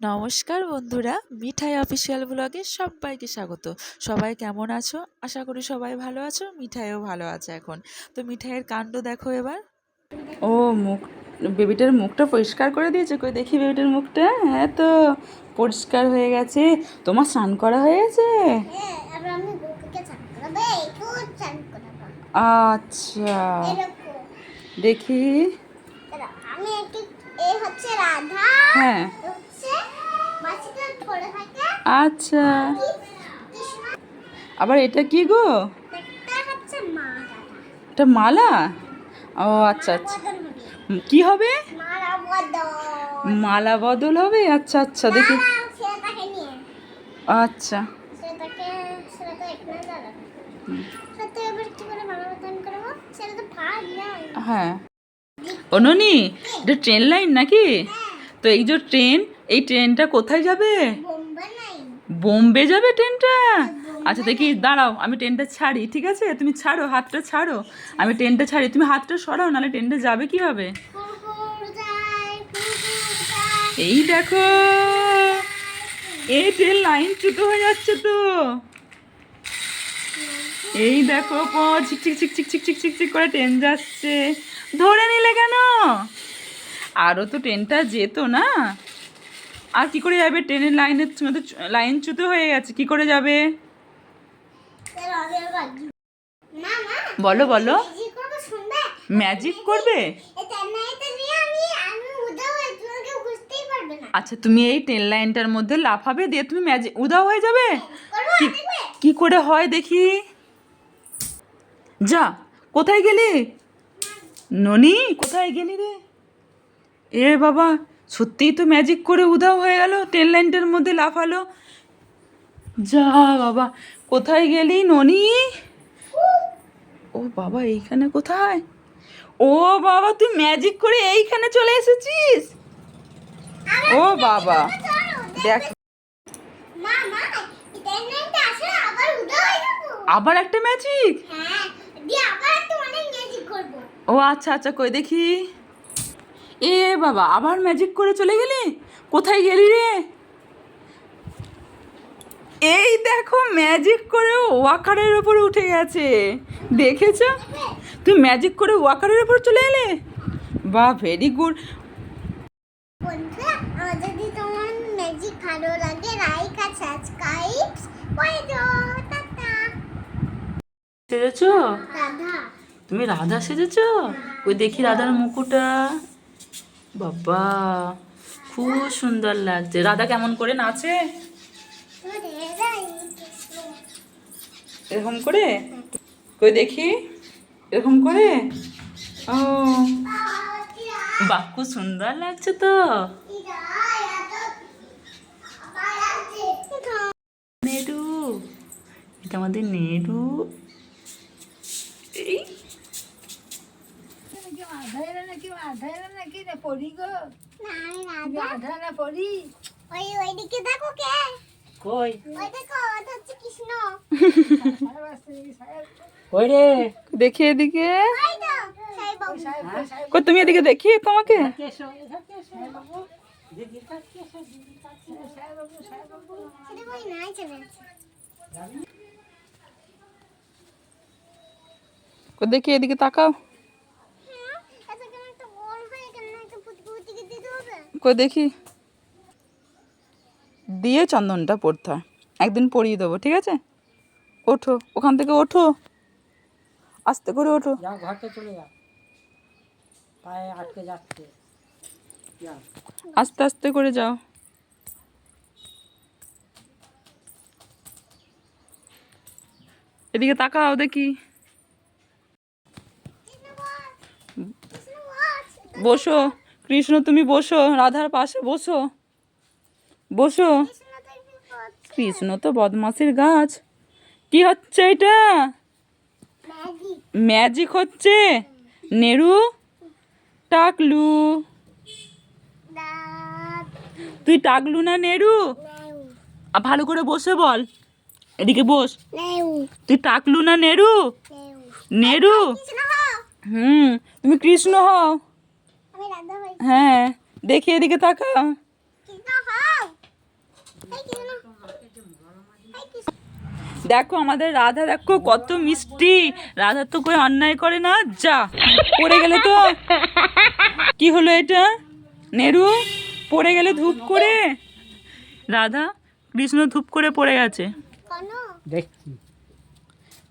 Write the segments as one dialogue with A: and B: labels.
A: নমস্কার বন্ধুরা, মিঠাই অফিসিয়াল ব্লগে সবাইকে স্বাগত। সবাই কেমন আছো? আশা করি সবাই ভালো আছো। মিঠাইও ভালো আছে এখন। তো মিঠাইয়ের কাণ্ড দেখো এবার।
B: ও মুখ, বেবিটার মুখটা পরিষ্কার করে দিয়েছে। কই দেখি বেবিটার মুখটা। হ্যাঁ তো পরিষ্কার হয়ে গেছে। তোমার স্নান করা হয়ে গেছে? আচ্ছা দেখি। হ্যাঁ আচ্ছা, আবার এটা কি গো? এটা মালা? ও আচ্ছা আচ্ছা, কি হবে? মালা বদল হবে? আচ্ছা আচ্ছা দেখি। আচ্ছা হ্যাঁ। ও ননি, এটা ট্রেন লাইন নাকি? তো এই যে ট্রেন, এই ট্রেনটা কোথায় যাবে? বোম্বে যাবে ট্রেনটা? আচ্ছা দেখি, দাঁড়াও আমি ট্রেনটা ছাড়ি, ঠিক আছে? তুমি ছাড়ো, হাতটা ছাড়ো, আমি ট্রেনটা ছাড়ি, তুমি হাতটা সরাও, নাহলে ট্রেনটা যাবে কীভাবে? এই দেখো, এই ট্রেন লাইন চুটো হয়ে যাচ্ছে তো। এই দেখো ঝিকঝিক ঝিকঝিক ঝিকঝিক ঝিকঝিক করে ট্রেন যাচ্ছে। ধরে নিলে কেন? আরও তো ট্রেনটা যেত না। আর কি করে যাবে? ট্রেনের লাইনের মধ্যে লাইন চুতো হয়ে গেছে, কি করে যাবে? বলো বলো। ম্যাজিক করবে? আচ্ছা তুমি এই ট্রেন লাইনটার মধ্যে লাফাবে, দিয়ে তুমি ম্যাজিক উধাও হয়ে যাবে? কি করে হয় দেখি। যা, কোথায় গেলি ননি? কোথায় গেলি রে? এ বাবা, সত্যিই তো ম্যাজিক করে উধাও হয়ে গেল, ট্রেন লাইনটার মধ্যে লাফালো। যা বাবা, কোথায় গেলি ননি? ও বাবা, এইখানে কোথায়? ও বাবা, তুই ম্যাজিক করে এইখানে চলে এসেছিস? ও বাবা দেখ, আবার একটা ম্যাজিক? ও আচ্ছা আচ্ছা, কই দেখি। এ বাবা, আবার ম্যাজিক করে চলে গেলি? কোথায় গেলি রে? এই দেখো, ম্যাজিক করে ওয়াকারের ওপরে উঠে গেছে, দেখেছ? তুই ম্যাজিক করে ওয়াকারের ওপর চলে এলে। বাহ, ভেরি গুড।
C: যদি তোমার ম্যাজিক ভালো লাগে, লাইক আর সাবস্ক্রাইব করে দাও। টাটা।
B: সেজেছো?
C: রাধা।
B: তুমি রাধা সেজেছো? ওই দেখি রাধার মুকুটটা। বাবা, খুব সুন্দর লাগছে। রাধা কেমন করে নাচে? এরকম করে? কই দেখি, এরকম করে। ও বাহ, খুব সুন্দর লাগছে তো। নেডু, এটা আমাদের নেডু। এই কই
C: কৃষ্ণ।
B: কই রে? দেখি এদিকে। কই তুমি এদিকে, দেখি তোমাকে। কই দেখি এদিকে তাকাও। কই দেখি। দিয়ে চন্দনটা পড়তে হয়, একদিন পরিয়ে দেবো, ঠিক আছে? ওঠো, ওখান থেকে ওঠো, আস্তে করে ওঠো।
D: ঘরটা চলে যা, পায়ে আটকে যাচ্ছে।
B: আস্তে আস্তে করে যাও। এদিকে তাকাও দেখি। বসো কৃষ্ণ, তুমি বসো, রাধার পাশে বসো, বসো। কৃষ্ণ তো বদমাসির গাছ। কি হচ্ছে এটা? ম্যাজিক হচ্ছে। নেরু টাকলু, তুই টাকলু না নেরু? ভালো করে বসে বল, এদিকে বস। তুই টাকলু না নেরু? নেরু। তুমি কৃষ্ণ হও। হ্যাঁ দেখি, এদিকে তাকা। দেখো আমাদের রাধা, দেখো কত মিষ্টি। রাধা তো কই অন্যায় করে না। যা পড়ে গেলে তো কি হলো এটা? নেরু পড়ে গেলে ধূপ করে। রাধা কৃষ্ণ ধূপ করে পড়ে গেছে।
C: কেন?
D: দেখছি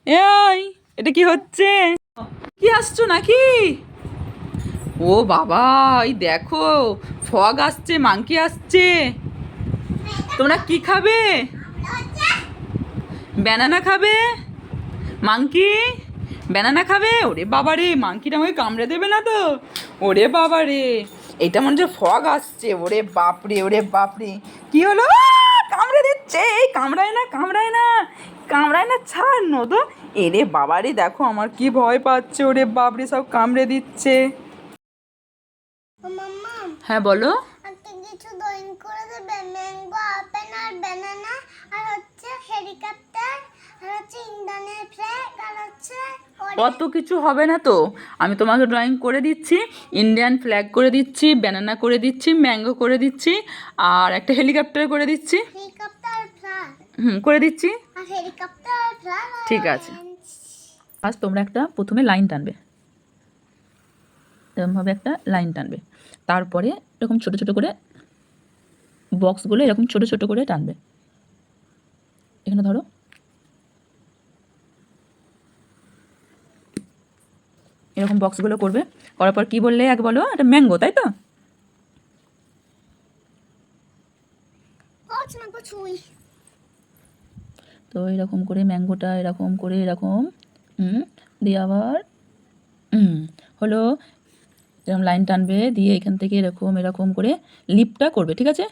B: এই এটা কি হচ্ছে? কি আসছো নাকি? ও বাবা, এই দেখো ফগ আসছে, মাংকি আসছে। তোমরা কি খাবে? ব্যানানা খাবে? মাংকি ব্যানানা খাবে? ওরে বাবা রে, মাংকিটা আমাকে কামড়ে দেবে না তো? ওরে বাবা রে, এটা মনে হচ্ছে ফগ আসছে। ওরে বাপরে, ওরে বাপরে, কি হলো? কামড়ে দিচ্ছে। এই কামড়ায় না, কামড়ায় না, কামড়ায় না, ছাড় নো তো। এরে বাবা রে, দেখো আমার কি ভয় পাচ্ছে। ওরে বাপরে, সব কামড়ে দিচ্ছে।
C: ও মাম্মা,
B: হ্যাঁ বলো।
C: একটা কিছু ড্রয়িং করে দেবে? ম্যাঙ্গো, আপেল আর ব্যানানা, আর হচ্ছে হেলিকপ্টার, আর হচ্ছে ইন্ডিয়ানের ফ্ল্যাগ, আর হচ্ছে
B: অত কিছু হবে না তো, আমি তোমাকে ড্রয়িং করে দিচ্ছি। ইন্ডিয়ান ফ্ল্যাগ করে দিচ্ছি, ব্যানানা করে দিচ্ছি, ম্যাঙ্গো করে দিচ্ছি, আর একটা হেলিকপ্টার করে দিচ্ছি।
C: হেলিকপ্টার ফ্ল্যাগ,
B: করে দিচ্ছি।
C: আর হেলিকপ্টার ফ্ল্যাগ।
B: ঠিক আছে। আজ তোমরা একটা প্রথমে লাইন টানবে, এরকমভাবে একটা লাইন টানবে। তারপরে এরকম ছোট ছোট করে বক্সগুলো এরকম ছোট ছোট করে টানবে। এখানে ধরো, এরকম বক্সগুলো করবে। করার পর কি বললে এক বলো? এটা ম্যাঙ্গো, তাই তো? তো এরকম করে ম্যাঙ্গোটা এরকম করে এরকম দিয়ে আবার হলো, এরকম লাইন টানবে, দিয়ে এখান থেকে এরকম এরকম করে লিপটা করবে, ঠিক আছে?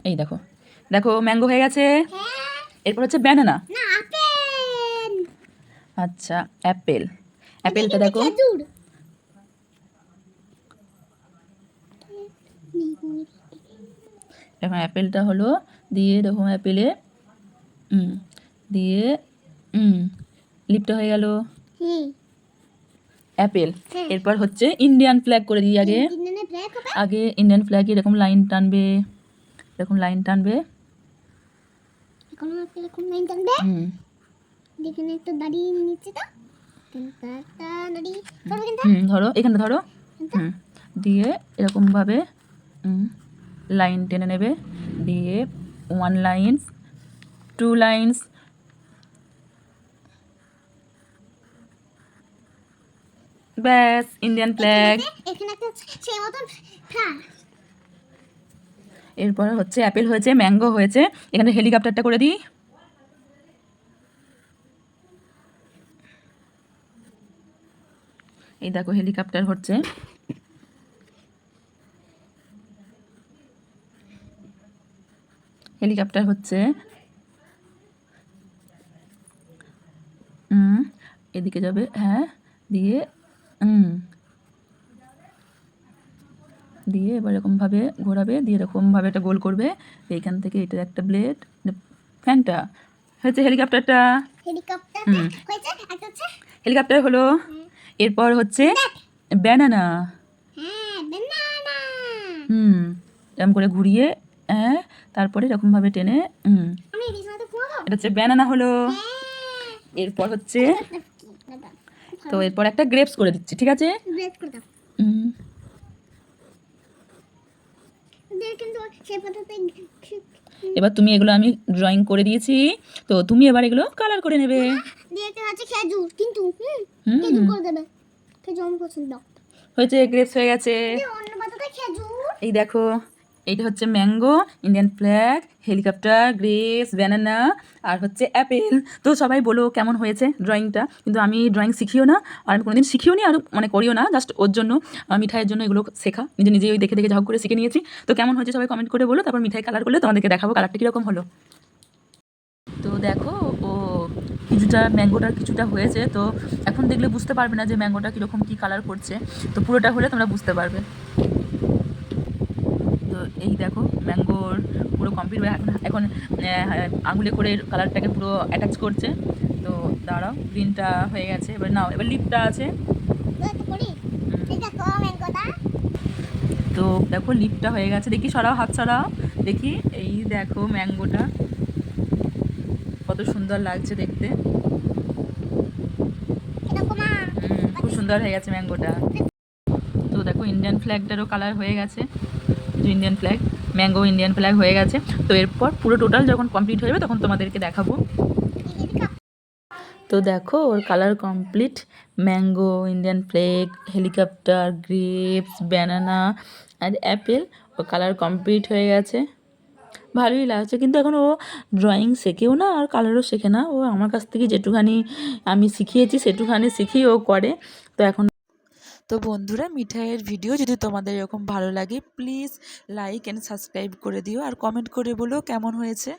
B: এই দেখো, দেখো ম্যাঙ্গো হয়ে গেছে। এরপর হচ্ছে ব্যানানা।
C: না, আপেল।
B: আচ্ছা, অ্যাপেল। অ্যাপেলটা দেখো,
C: খেজুর।
B: এখন অ্যাপেলটা হলো, দিয়ে দেখো অ্যাপেলে দিয়ে লিপটা হয়ে গেল
C: হুম।
B: অ্যাপেল।
C: হ্যাঁ।
B: এরপর হচ্ছে ইন্ডিয়ান ফ্ল্যাগ করে দিই আগে।
C: ইন্ডিয়ানের ফ্ল্যাগ হবে।
B: আগে ইন্ডিয়ান ফ্ল্যাগে এরকম লাইন টানবে, এরকম লাইন টানবে।
C: এখন আমাকে এরকম লাইন টানবে। যেখানে একটা দাড়ি নিচ্ছে তো, একটা দাড়ি ধরো কিন্তু।
B: ধরো, এখানে ধরো। দিয়ে এরকমভাবে লাইন টেনে নেবে, দিয়ে 1 লাইন, 2 লাইনস, ব্যাস ইন্ডিয়ান ফ্ল্যাগ।
C: এখানে একটা সেই মতন ফ্ল্যাগ।
B: এরপর হচ্ছে অ্যাপেল হয়েছে, ম্যাঙ্গো হয়েছে, এখানে হেলিকপ্টারটা করে দিই। এই দেখো হেলিকপ্টার হচ্ছে। হেলিকপ্টার হচ্ছে, এদিকে যাবে, হ্যাঁ, দিয়ে দিয়ে এবার এরকমভাবে ঘোরাবে, দিয়ে এরকমভাবে একটা গোল করবে। এইখান থেকে এটা একটা ব্লেড, ফ্যানটা হয়েছে হেলিকপ্টারটা।
C: হেলিকপ্টার হয়েছে, একটা হচ্ছে
B: হেলিকপ্টার হলো। এরপর হচ্ছে ব্যানানা।
C: হ্যাঁ, ব্যানানা।
B: এরকম করে ঘুরিয়ে, তারপরে এরকমভাবে টেনে
C: আমি বিছানাতে ঘুমাবো।
B: এটা হচ্ছে ব্যানানা হলো।
C: হ্যাঁ।
B: এরপর হচ্ছে,
C: দাদা,
B: তো এরপর একটা গ্রেপস করে দিচ্ছি, ঠিক আছে?
C: ব্রেড করে দাও। কিন্তু সেই পাতাতে
B: এবার তুমি এগুলো আমি ড্রয়িং করে দিয়েছি, তো তুমি এবার এগুলো কালার করে নেবে।
C: দিয়েতে আছে খেজুর, কিন্তু খেজুর করে দেবে। খেজুর আমি পছন্দ।
B: হয়েছে, গ্রেপস হয়ে গেছে।
C: অন্য পাতাতে খেজুর।
B: এই দেখো, এইটা হচ্ছে mango, Indian flag, helicopter, grapes, banana, আর হচ্ছে অ্যাপেল। তো সবাই বলো কেমন হয়েছে ড্রয়িংটা। কিন্তু আমি ড্রয়িং শিখিও না, আর আমি কোনোদিন শিখিও নি, আর মানে করিও না, জাস্ট ওর জন্য, মিঠাইয়ের জন্য এগুলো শেখা, নিজে নিজেই ওই দেখে দেখে ঝাপ করে শিখে নিয়েছি। তো কেমন হয়েছে সবাই কমেন্ট করে বলো, তারপর মিঠাই কালার করলে তোমাদেরকে দেখাবো কালারটা কীরকম হলো। তো দেখো, ও কিছুটা ম্যাঙ্গোটার কিছুটা হয়েছে, তো এখন দেখলে বুঝতে পারবে না যে ম্যাঙ্গোটা কীরকম কী কালার করছে, তো পুরোটা হলে তোমরা বুঝতে পারবে। তো এই দেখো ম্যাঙ্গোর পুরো কমপ্লিট হয়ে এখন আঙুলে করে কালারটাকে পুরো অ্যাটাচ করছে। তো দাঁড়াও, গ্রিনটা হয়ে গেছে, এবার নাও, এবার লিপটা আছে।
C: এই দেখো ম্যাঙ্গোটা।
B: তো দেখো লিপটা হয়ে গেছে, দেখি সরাও, হাত সরাও দেখি। এই দেখো ম্যাঙ্গোটা কত সুন্দর লাগছে দেখতে।
C: এই দেখো মা।
B: খুব সুন্দর হয়ে গেছে ম্যাঙ্গোটা। তো দেখো ইন্ডিয়ান ফ্ল্যাগটারও কালার হয়ে গেছে, Indian flag, mango Indian flag হয়ে গেছে। তো এরপর পুরো টোটাল যখন কমপ্লিট হয়ে যাবে তখন তোমাদেরকে দেখাবো। তো দেখো ওর colour complete, mango, Indian flag, helicopter, grapes, banana আর অ্যাপেল, ওর কালার কমপ্লিট হয়ে গেছে। ভালোই লাগছে, কিন্তু এখন ও ড্রয়িং শেখেও না আর কালারও শেখে না। ও আমার কাছ থেকে যেটুখানি আমি শিখিয়েছি সেটুখানি শিখিয়ে ও করে। তো এখন
A: তো বন্ধুরা, মিঠাইয়ের ভিডিও যদি তোমাদের এরকম ভালো লাগে প্লিজ লাইক অ্যান্ড সাবস্ক্রাইব করে দিও আর কমেন্ট করে বলো কেমন হয়েছে।